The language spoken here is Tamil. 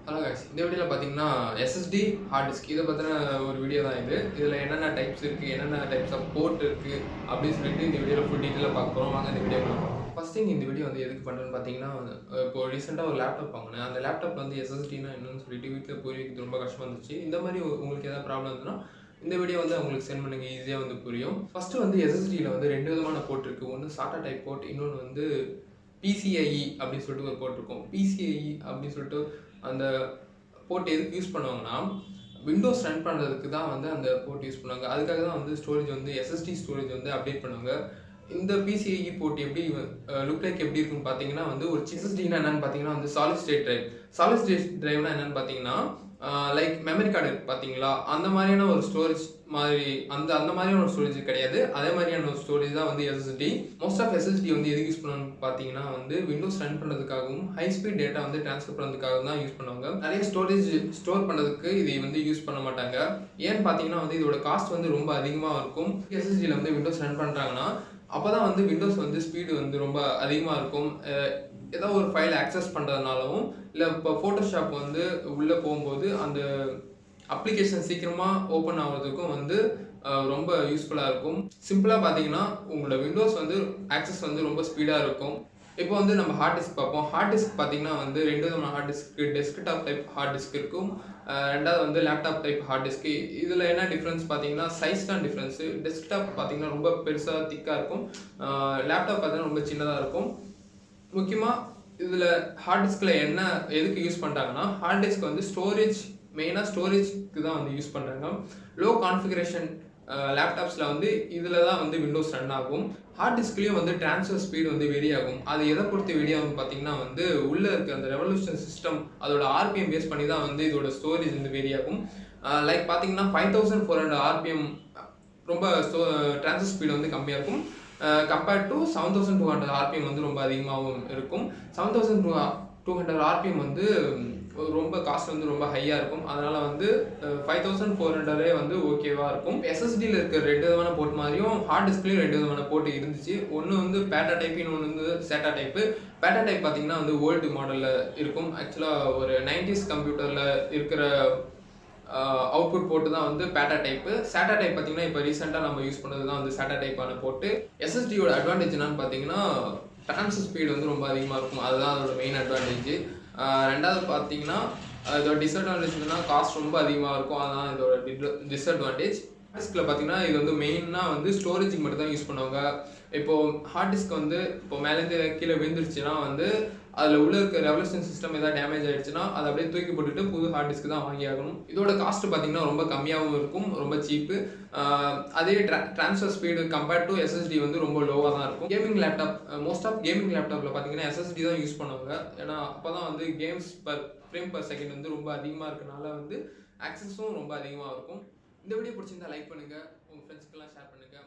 ஹலோ guys, இந்த வீடியோவில் பார்த்தீங்கன்னா SSD ஹார்ட் டிஸ்க் இதை பற்றின ஒரு வீடியோ தான் இது. இதில் என்னென்ன டைப்ஸ் இருக்குது, என்னென்ன டைப்ஸ் ஆஃப் போர்ட் இருக்குது அப்படின்னு சொல்லிட்டு இந்த வீடியோவில் ஃபுல் டீட்டெயிலாக பார்க்க போகிறோம். வாங்க இந்த வீடியோ பார்ப்போம். ஃபர்ஸ்ட் திங் இந்த வீடியோ வந்து எதுக்கு பண்ணுறேன்னு பார்த்தீங்கன்னா, இப்போ ரீசெண்டாக ஒரு லேப்டாப் வாங்கினேன். அந்த லேப்டாப் வந்து SSDனா என்னன்னு சொல்லிட்டு வீட்டில் புரிய வைக்கிறது ரொம்ப கஷ்டமாக இருந்துச்சு. இந்த மாதிரி உங்களுக்கு ஏதாவது ப்ராப்ளம் இருந்ததுன்னா இந்த வீடியோ வந்து உங்களுக்கு சென்ட் பண்ணுங்க, ஈஸியாக வந்து புரியும். ஃபர்ஸ்ட் வந்து SSDயில் வந்து ரெண்டு விதமான போர்ட் இருக்குது. ஒன்று சாட்டா டைப் போர்ட், இன்னொன்று வந்து pcie அப்படின்னு சொல்லிட்டு ஒரு போர்ட் இருக்கும். pcie அப்படின்னு சொல்லிட்டு அந்த போர்ட் எதுக்கு யூஸ் பண்ணுவாங்கன்னா, விண்டோஸ் ரன் பண்ணுறதுக்கு தான் வந்து அந்த போர்ட் யூஸ் பண்ணுவாங்க. அதுக்காக தான் வந்து ஸ்டோரேஜ் வந்து SSD ஸ்டோரேஜ் வந்து அப்டேட் பண்ணுவாங்க. இந்த PCIe போர்ட் எப்படி லுக் லைக் எப்படி இருக்குன்னு பார்த்தீங்கன்னா வந்து ஒரு SSDனா என்னன்னு பார்த்தீங்கன்னா வந்து solid state drive. Solid state டிரைவ்னா என்னன்னு பார்த்தீங்கன்னா லைக் மெமரி கார்டு இருக்கு பார்த்தீங்களா, அந்த மாதிரியான ஒரு ஸ்டோரேஜ் மாதிரி அந்த மாதிரியான ஒரு ஸ்டோரேஜ் கிடையாது. அதே மாதிரியான ஒரு ஸ்டோரேஜ் தான் வந்து SSD. மோஸ்ட் ஆஃப் SSD வந்து எதுக்கு யூஸ் பண்ணுவாங்க பார்த்தீங்கன்னா வந்து விண்டோஸ் ரன் பண்ணுறதுக்காகவும் ஹை ஸ்பீட் டேட்டா வந்து ட்ரான்ஸ்ஃபர் பண்ணுறதுக்காகவும் தான் யூஸ் பண்ணுவாங்க. நிறைய ஸ்டோரேஜ் ஸ்டோர் பண்ணுறதுக்கு இதை வந்து யூஸ் பண்ண மாட்டாங்க. ஏன்னு பார்த்தீங்கன்னா வந்து இதோட காஸ்ட் வந்து ரொம்ப அதிகமாக இருக்கும். SSDயில் வந்து விண்டோஸ் ரன் பண்ணுறாங்கன்னா அப்போ தான் வந்து விண்டோஸ் வந்து ஸ்பீடு வந்து ரொம்ப அதிகமாக இருக்கும். ஏதோ ஒரு ஃபைல் ஆக்சஸ் பண்ணுறதுனாலவும் இல்லை இப்போ ஃபோட்டோஷாப் வந்து உள்ளே போகும்போது அந்த அப்ளிகேஷன் சீக்கிரமாக ஓப்பன் ஆகிறதுக்கும் வந்து ரொம்ப யூஸ்ஃபுல்லாக இருக்கும். சிம்பிளாக பார்த்தீங்கன்னா உங்களோட விண்டோஸ் வந்து ஆக்சஸ் வந்து ரொம்ப ஸ்பீடாக இருக்கும். இப்போ வந்து நம்ம ஹார்ட் டிஸ்க் பார்ப்போம். ஹார்ட் டிஸ்க் பார்த்தீங்கன்னா வந்து ரெண்டு விதமான hard disk, desktop type hard disk இருக்கும். ரெண்டாவது வந்து லேப்டாப் டைப் ஹார்ட் டிஸ்க்கு. இதில் என்ன டிஃப்ரென்ஸ் பார்த்தீங்கன்னா சைஸ் தான் டிஃப்ரென்ஸு. டெஸ்க்டாப் பார்த்தீங்கன்னா ரொம்ப பெருசாக திக்காக இருக்கும். லேப்டாப் பார்த்தீங்கன்னா ரொம்ப சின்னதாக இருக்கும். முக்கியமாக இதில் ஹார்ட் டிஸ்கில் என்ன எதுக்கு யூஸ் பண்ணுறாங்கன்னா, ஹார்ட் டிஸ்க் வந்து ஸ்டோரேஜ் மெயினாக ஸ்டோரேஜ்க்கு தான் வந்து யூஸ் பண்ணுறாங்க. லோ கான்ஃபிகரேஷன் லேப்டாப்ஸில் வந்து இதில் தான் வந்து விண்டோஸ் ரன் ஆகும். ஹார்ட் டிஸ்க்லேயும் வந்து ட்ரான்ஸ்ஃபர் ஸ்பீடு வந்து வெரி ஆகும். அது எதை பொறுத்து வெரி ஆகும் பார்த்தீங்கன்னா வந்து உள்ளே இருக்க அந்த ரெவல்யூஷன் சிஸ்டம் அதோட RPM பேஸ் பண்ணி தான் வந்து இதோட ஸ்டோரேஜ் வந்து வெரி ஆகும். லைக் பார்த்தீங்கன்னா 5400 RPM ரொம்ப ட்ரான்ஸ்ஃபர் ஸ்பீடு வந்து கம்மியாக இருக்கும். கம்பேர்ட் டு 7200 RPM வந்து ரொம்ப அதிகமாகவும் இருக்கும். 7200 RPM வந்து ரொம்ப காஸ்ட் வந்து ரொம்ப ஹையாக இருக்கும். அதனால் வந்து 5400 வந்து ஓகேவாக இருக்கும். SSDயில் இருக்கிற ரெண்டு விதமான போர்ட் மாதிரியும் ஹார்ட் டிஸ்க்லேயும் ரெண்டு விதமான போர்ட் இருந்துச்சு. ஒன்று வந்து பேட்டா டைப், இன்னொன்று வந்து சேட்டா டைப்பு. பேட்டா டைப் பார்த்தீங்கன்னா வந்து ஓல்டு மாடலில் இருக்கும். ஆக்சுவலாக ஒரு 90s கம்ப்யூட்டரில் இருக்கிற அவுட்புட் போட்டு தான் வந்து பேட்டா டைப்பு. சேட்டா டைப் பார்த்தீங்கன்னா இப்போ ரீசெண்டாக நம்ம யூஸ் பண்ணது தான் வந்து சேட்டா டைப்பான போட்டு. SSDயோட அட்வான்டேஜ் என்னன்னு பார்த்தீங்கன்னா ட்ரான்ஸ்ஃபர் ஸ்பீடு வந்து ரொம்ப அதிகமாக இருக்கும். அதுதான் அதோட மெயின் அட்வான்டேஜ். ரெண்டாவது பார்த்தீங்கன்னா இதோட டிஸ்அட்வான்டேஜ் என்னன்னா காஸ்ட் ரொம்ப அதிகமாக இருக்கும். அதுதான் இதோட டிஸ்அட்வான்டேஜ். ஹார்ட் டிஸ்கில் பார்த்தீங்கன்னா இது வந்து மெயினாக வந்து ஸ்டோரேஜுக்கு மட்டும் தான் யூஸ் பண்ணுவாங்க. இப்போது ஹார்ட் டிஸ்க் வந்து இப்போ மேலேருந்து கீழே விழுந்துருச்சுன்னா வந்து அதில் உள்ள இருக்க ரெவல்யூஷன் சிஸ்டம் ஏதாவது டேமேஜ் ஆகிடுச்சுன்னா அதை அப்படியே தூக்கி போட்டுட்டு புது ஹார்ட் டிஸ்க் தான் வாங்கி ஆகணும். இதோட காஸ்ட் பார்த்தீங்கன்னா ரொம்ப கம்மியாகவும் இருக்கும், ரொம்ப சீப்பு. அதே transfer speed compared to SSD வந்து ரொம்ப லோவாக தான் இருக்கும். Gaming laptop, most of gaming லேப்டாப்பில் பார்த்தீங்கன்னா SSD தான் யூஸ் பண்ணுவாங்க. ஏன்னா அப்போ தான் வந்து கேம்ஸ் ஃப்ரேம் பர் செகண்ட் வந்து ரொம்ப அதிகமாக இருக்கனால வந்து ஆக்சஸும் ரொம்ப அதிகமாக இருக்கும். இந்த வீடியோ பிடிச்சிருந்தா லைக் பண்ணுங்கள், உங்கள் ஃப்ரெண்ட்ஸ்க்கெல்லாம் ஷேர் பண்ணுங்கள்.